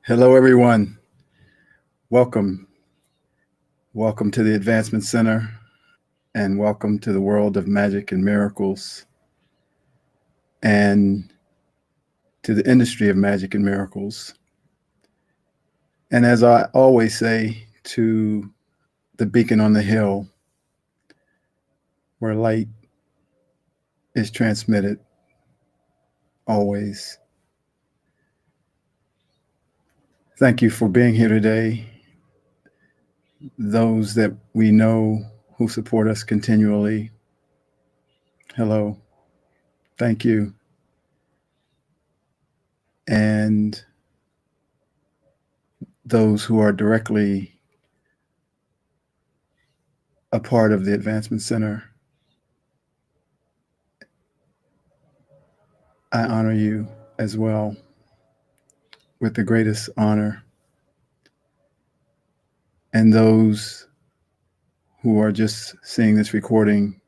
Hello, everyone. Welcome. Welcome to the Advancement Center and welcome to the world of magic and miracles and to the industry of magic and miracles. And as I always say, to the beacon on the hill where light is transmitted always. Thank you for being here today. Those that we know who support us continually, hello. Thank you. And those who are directly a part of the Advancement Center, I honor you as well with the greatest honor. And those who are just seeing this recording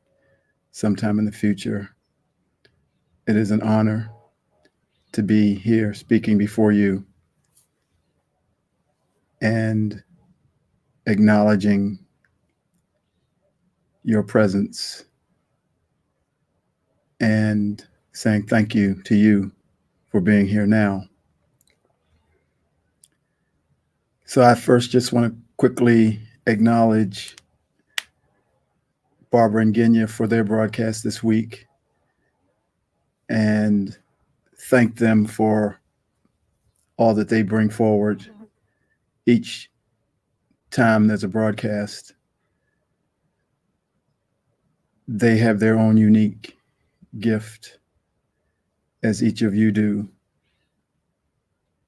sometime in the future, it is an honor to be here speaking before you and acknowledging your presence and saying thank you to you for being here now. So I first just want to quickly acknowledge Barbara and Genya for their broadcast this week and thank them for all that they bring forward each time there's a broadcast. They have their own unique gift, as each of you do.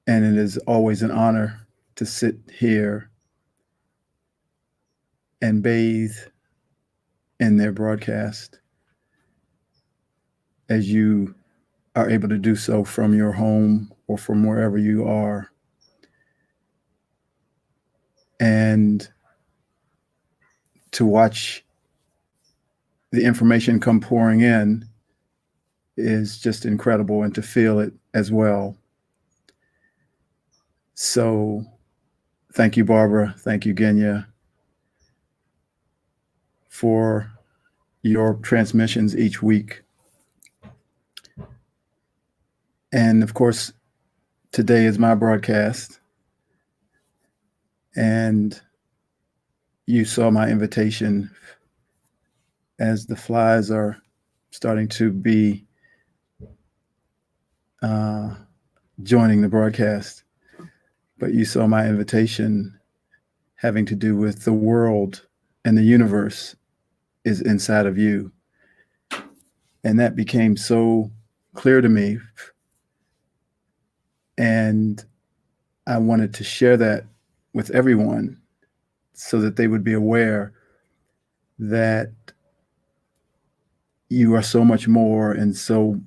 And it is always an honor to sit here and bathe in their broadcast as you are able to do so from your home or from wherever you are. And to watch the information come pouring in is just incredible, and to feel it as well. So thank you, Barbara. Thank you, Genya, for your transmissions each week. And of course, today is my broadcast. And you saw my invitation as the flies are starting to be joining the broadcast. But you saw my invitation having to do with the world and the universe is inside of you. And that became so clear to me. And I wanted to share that with everyone so that they would be aware that you are so much more and so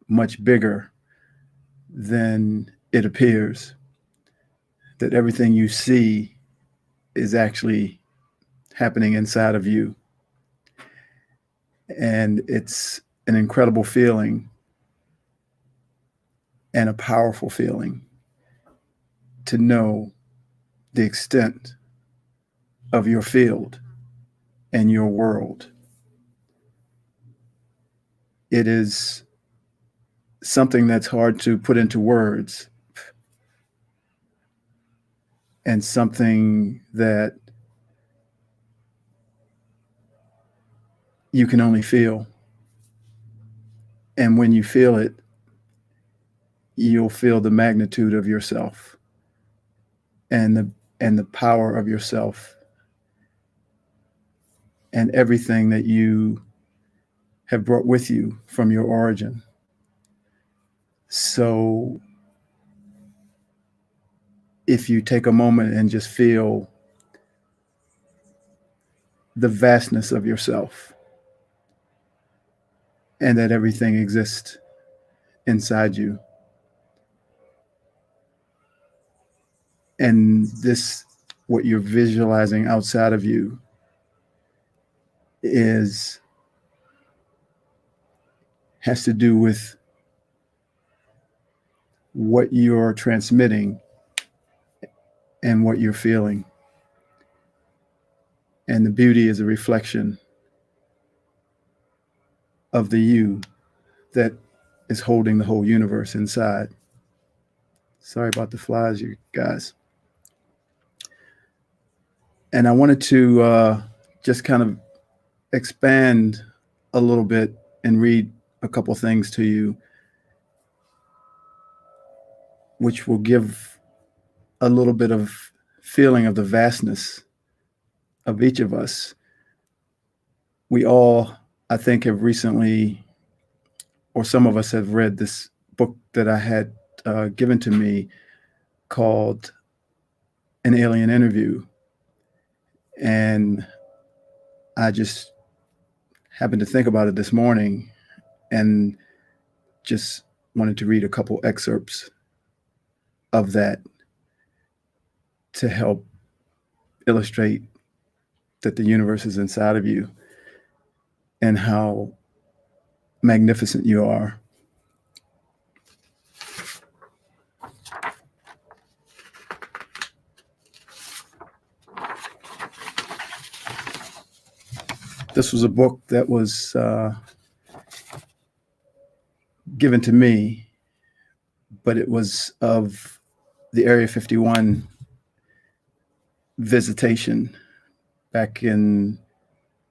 much bigger than it appears, that everything you see is actually happening inside of you. And it's an incredible feeling and a powerful feeling to know the extent of your field and your world. It is something that's hard to put into words, and something that you can only feel. And when you feel it, you'll feel the magnitude of yourself and the power of yourself and everything that you have brought with you from your origin. So if you take a moment and just feel the vastness of yourself and that everything exists inside you, and this, what you're visualizing outside of you, has to do with what you're transmitting and what you're feeling. And the beauty is a reflection of the you that is holding the whole universe inside. Sorry about the flies, you guys. And I wanted to just kind of expand a little bit and read a couple things to you, which will give a little bit of feeling of the vastness of each of us. We all, I think, have recently, or some of us have read this book that I had given to me called An Alien Interview. And I just happened to think about it this morning and just wanted to read a couple excerpts of that to help illustrate that the universe is inside of you and how magnificent you are. This was a book that was given to me, but it was of the Area 51 visitation back in,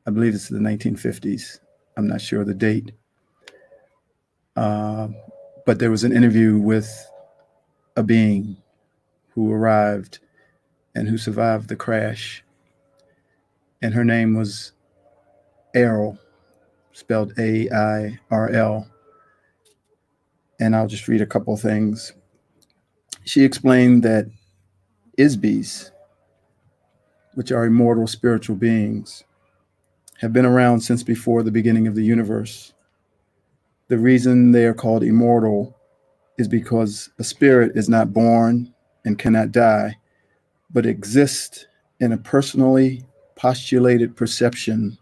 I believe it's the 1950s. I'm not sure of the date. But there was an interview with a being who arrived and who survived the crash. And her name was Airl, spelled AIRL. And I'll just read a couple things. She explained that Isbis, which are immortal spiritual beings, have been around since before the beginning of the universe. The reason they are called immortal is because a spirit is not born and cannot die, but exists in a personally postulated perception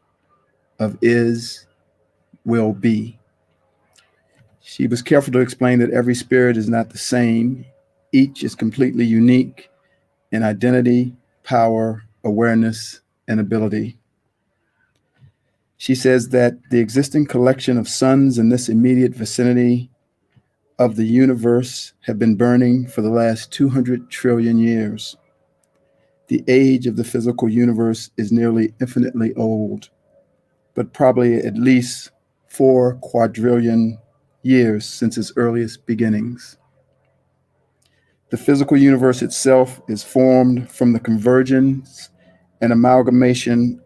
of is, will be. She was careful to explain that every spirit is not the same. Each is completely unique in identity, power, awareness, and ability. She says that the existing collection of suns in this immediate vicinity of the universe have been burning for the last 200 trillion years. The age of the physical universe is nearly infinitely old, but probably at least 4 quadrillion years since its earliest beginnings. The physical universe itself is formed from the convergence and amalgamation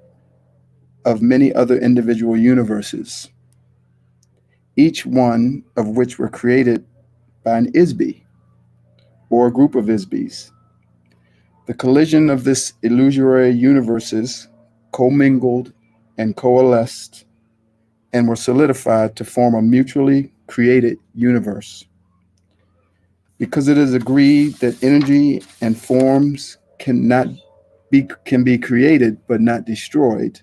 of many other individual universes, each one of which were created by an Isbi or a group of Isbis. The collision of this illusory universes commingled and coalesced and were solidified to form a mutually created universe. Because it is agreed that energy and forms can be created but not destroyed,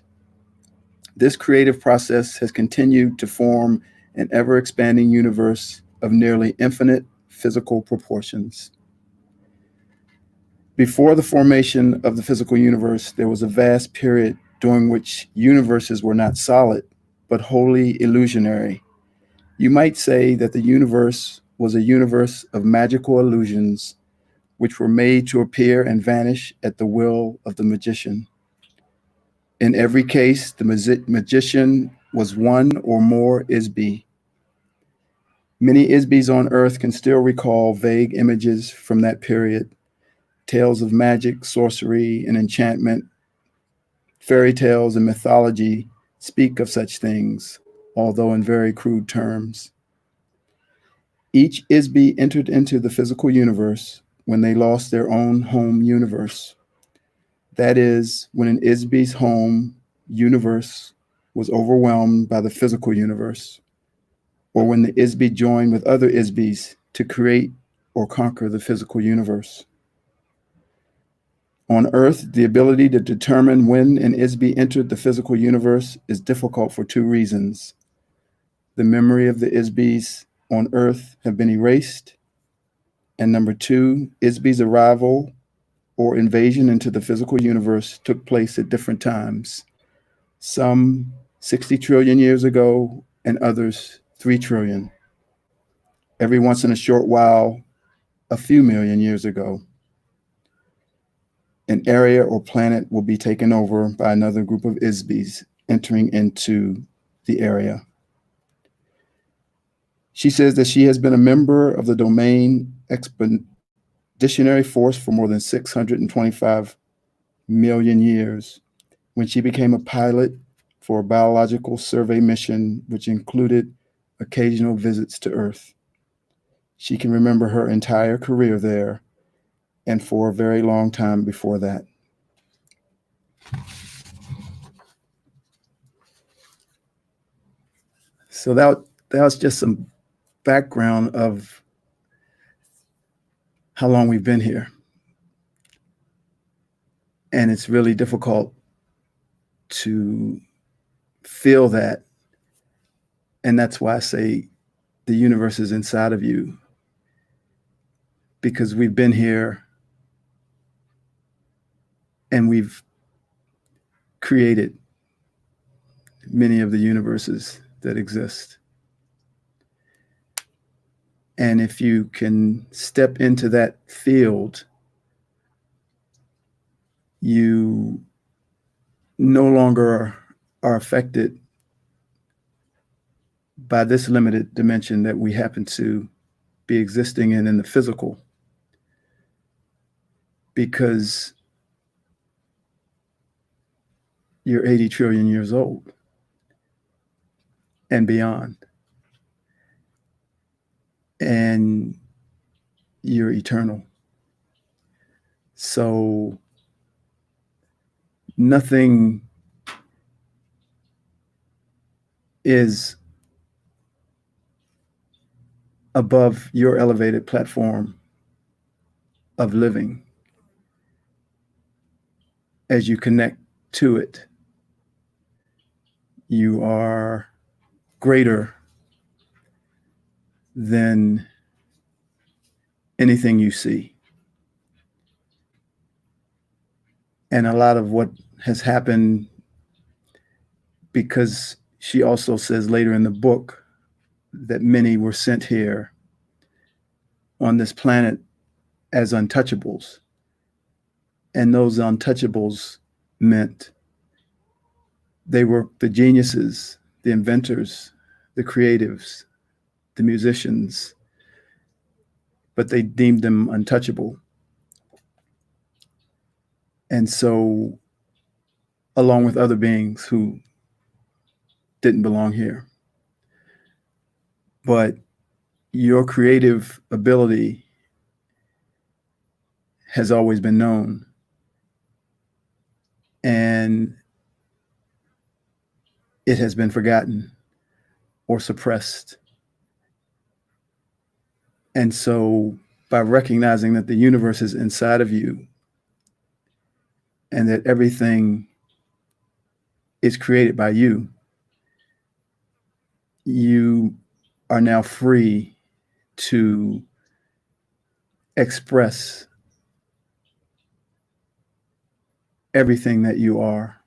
this creative process has continued to form an ever-expanding universe of nearly infinite physical proportions. Before the formation of the physical universe, there was a vast period during which universes were not solid, but wholly illusionary. You might say that the universe was a universe of magical illusions, which were made to appear and vanish at the will of the magician. In every case, the magician was one or more Isbi. Many Isbis on Earth can still recall vague images from that period, tales of magic, sorcery, and enchantment. Fairy tales and mythology speak of such things, although in very crude terms. Each Isbi entered into the physical universe when they lost their own home universe. That is, when an Isbi's home universe was overwhelmed by the physical universe, or when the Isbi joined with other Isbis to create or conquer the physical universe. On Earth, the ability to determine when an Isbi entered the physical universe is difficult for two reasons. The memory of the Isbis on Earth have been erased, And number two, Isby's arrival or invasion into the physical universe took place at different times, some 60 trillion years ago and others 3 trillion. Every once in a short while, a few million years ago, an area or planet will be taken over by another group of Isbys entering into the area. She says that she has been a member of the Domain Expeditionary Force for more than 625 million years when she became a pilot for a biological survey mission, which included occasional visits to Earth. She can remember her entire career there and for a very long time before that. So that was just some background of how long we've been here. And it's really difficult to feel that. And that's why I say the universe is inside of you, because we've been here and we've created many of the universes that exist. And if you can step into that field, you no longer are affected by this limited dimension that we happen to be existing in the physical, because you're 80 trillion years old and beyond. And you're eternal. So nothing is above your elevated platform of living as you connect to it. You are greater than anything you see. And a lot of what has happened, because she also says later in the book that many were sent here on this planet as untouchables. And those untouchables meant they were the geniuses, the inventors, the creatives, the musicians, but they deemed them untouchable. And so, along with other beings who didn't belong here. But your creative ability has always been known. And it has been forgotten or suppressed. And so, by recognizing that the universe is inside of you and that everything is created by you, you are now free to express everything that you are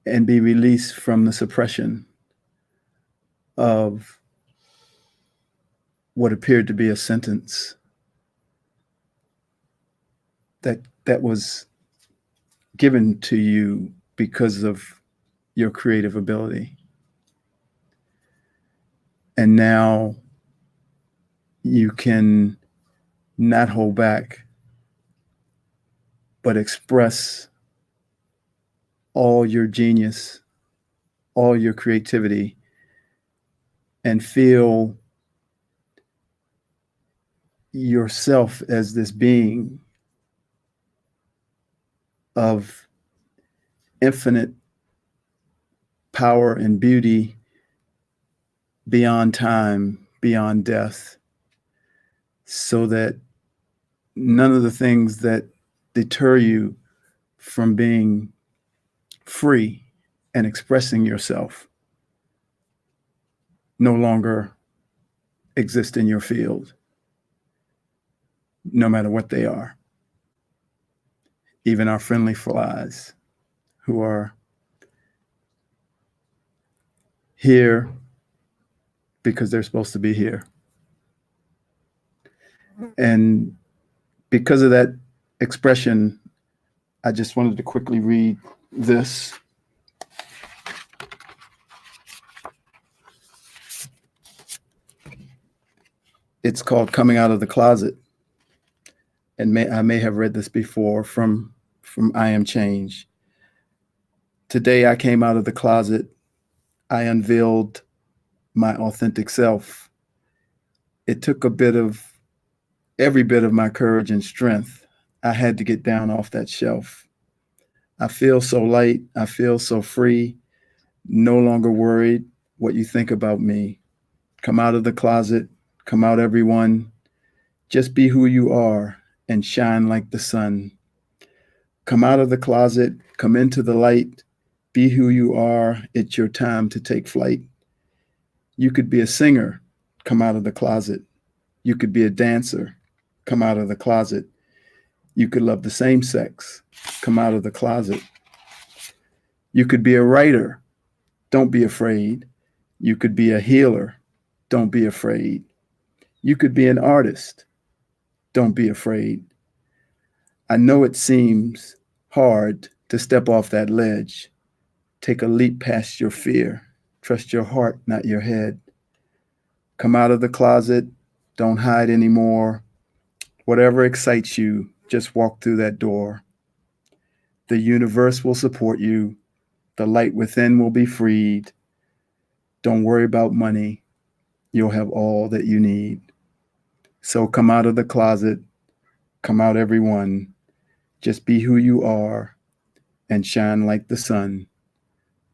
and be released from the suppression of what appeared to be a sentence that was given to you because of your creative ability. And now you can not hold back, but express all your genius, all your creativity, and feel yourself as this being of infinite power and beauty beyond time, beyond death, so that none of the things that deter you from being free and expressing yourself no longer exist in your field. no matter what they are. Even our friendly flies who are here because they're supposed to be here. And because of that expression, I just wanted to quickly read this. It's called Coming Out of the Closet. And I may have read this before from I Am Change. Today I came out of the closet. I unveiled my authentic self. It took every bit of my courage and strength. I had to get down off that shelf. I feel so light. I feel so free. No longer worried what you think about me. Come out of the closet. Come out, everyone. Just be who you are and shine like the sun. Come out of the closet. Come into the light. Be who you are. It's your time to take flight. You could be a singer. Come out of the closet. You could be a dancer. Come out of the closet. You could love the same sex. Come out of the closet. You could be a writer. Don't be afraid. You could be a healer. Don't be afraid. You could be an artist. Don't be afraid. I know it seems hard to step off that ledge. Take a leap past your fear. Trust your heart, not your head. Come out of the closet. Don't hide anymore. Whatever excites you, just walk through that door. The universe will support you. The light within will be freed. Don't worry about money. You'll have all that you need. So come out of the closet. Come out, everyone. Just be who you are and shine like the sun.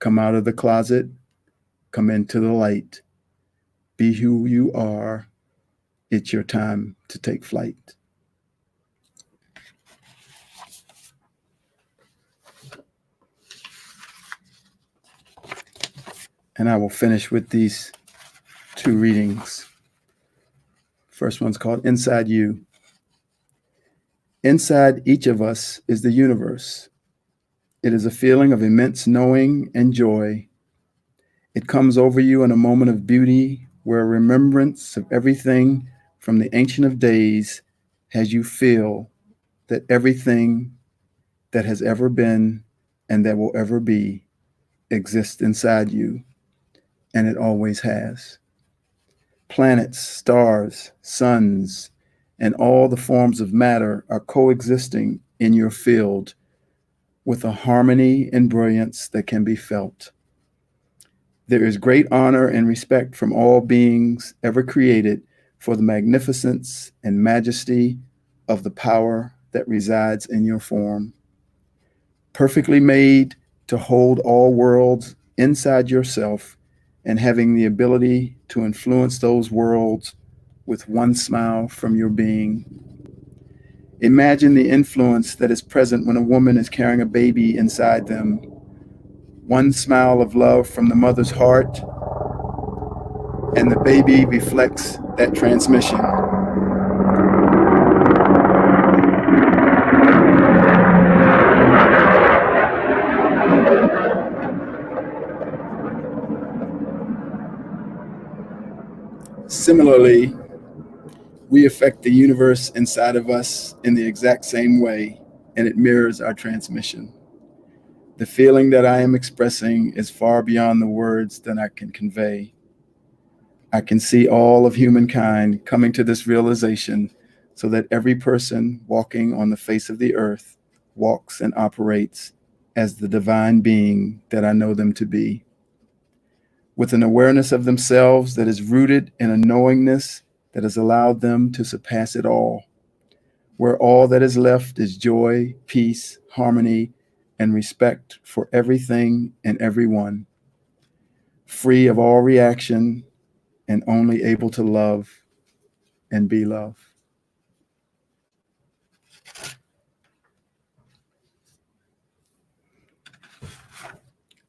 Come out of the closet. Come into the light. Be who you are. It's your time to take flight. And I will finish with these two readings. First one's called Inside You. Inside each of us is the universe. It is a feeling of immense knowing and joy. It comes over you in a moment of beauty where remembrance of everything from the Ancient of Days has you feel that everything that has ever been and that will ever be exists inside you, and it always has. Planets, stars, suns, and all the forms of matter are coexisting in your field with a harmony and brilliance that can be felt. There is great honor and respect from all beings ever created for the magnificence and majesty of the power that resides in your form. Perfectly made to hold all worlds inside yourself and having the ability to influence those worlds with one smile from your being. Imagine the influence that is present when a woman is carrying a baby inside them. One smile of love from the mother's heart, and the baby reflects that transmission. Similarly, we affect the universe inside of us in the exact same way, and it mirrors our transmission. The feeling that I am expressing is far beyond the words that I can convey. I can see all of humankind coming to this realization so that every person walking on the face of the earth walks and operates as the divine being that I know them to be, with an awareness of themselves that is rooted in a knowingness that has allowed them to surpass it all, where all that is left is joy, peace, harmony, and respect for everything and everyone, free of all reaction and only able to love and be love.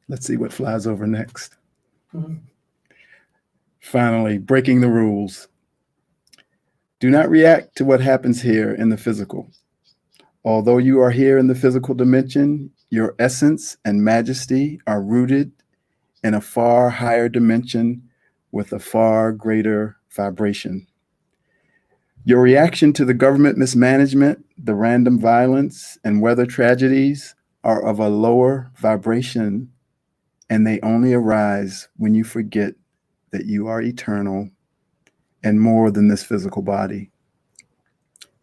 Let's see what flies over next. Mm-hmm. Finally, breaking the rules. Do not react to what happens here in the physical. Although you are here in the physical dimension, your essence and majesty are rooted in a far higher dimension with a far greater vibration. Your reaction to the government mismanagement, the random violence, and weather tragedies are of a lower vibration, and they only arise when you forget that you are eternal and more than this physical body.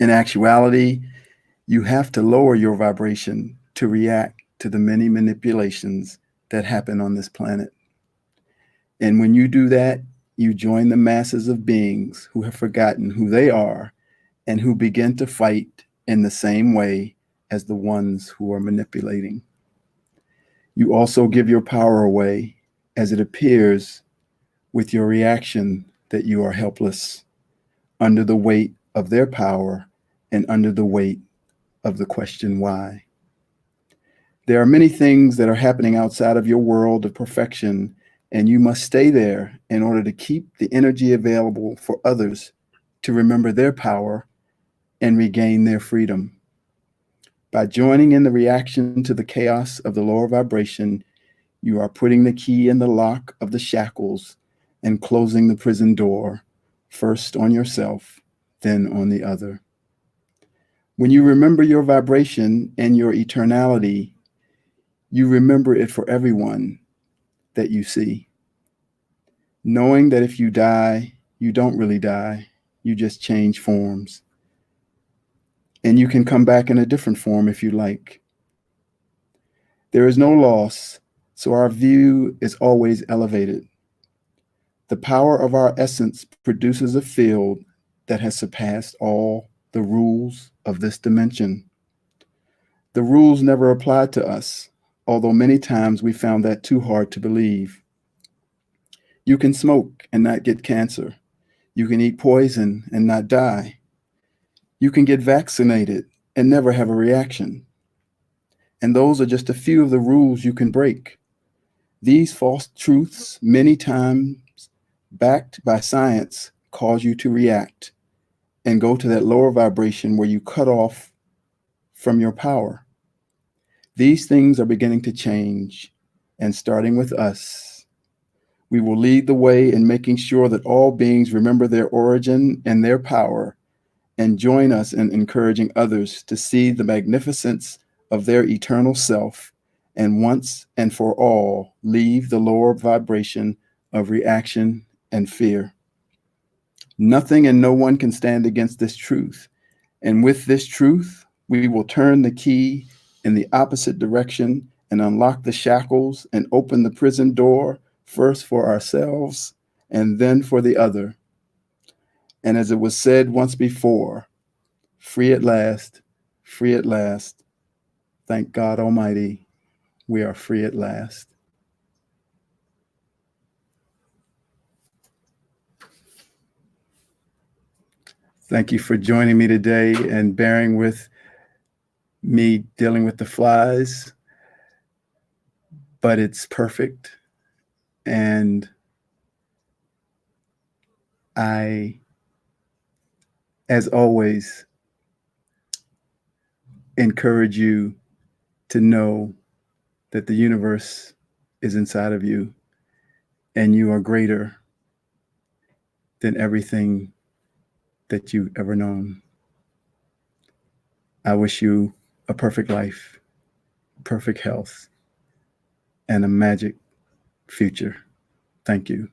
In actuality, you have to lower your vibration to react to the many manipulations that happen on this planet. And when you do that, you join the masses of beings who have forgotten who they are and who begin to fight in the same way as the ones who are manipulating. You also give your power away as it appears with your reaction that you are helpless under the weight of their power and under the weight of the question why. There are many things that are happening outside of your world of perfection, and you must stay there in order to keep the energy available for others to remember their power and regain their freedom. By joining in the reaction to the chaos of the lower vibration, you are putting the key in the lock of the shackles and closing the prison door, first on yourself, then on the other. When you remember your vibration and your eternality, you remember it for everyone that you see. Knowing that if you die, you don't really die, you just change forms. And you can come back in a different form if you like. There is no loss, so our view is always elevated. The power of our essence produces a field that has surpassed all the rules of this dimension. The rules never applied to us, although many times we found that too hard to believe. You can smoke and not get cancer. You can eat poison and not die. You can get vaccinated and never have a reaction. And those are just a few of the rules you can break. These false truths, many times backed by science, cause you to react and go to that lower vibration where you cut off from your power. These things are beginning to change, and starting with us, we will lead the way in making sure that all beings remember their origin and their power, and join us in encouraging others to see the magnificence of their eternal self, and once and for all leave the lower vibration of reaction and fear. Nothing and no one can stand against this truth. And with this truth, we will turn the key in the opposite direction and unlock the shackles and open the prison door, first for ourselves and then for the other. And as it was said once before, free at last, free at last. Thank God Almighty, we are free at last. Thank you for joining me today and bearing with me dealing with the flies, but it's perfect. And I, as always, encourage you to know that the universe is inside of you and you are greater than everything that you've ever known. I wish you a perfect life, perfect health, and a magic future. Thank you.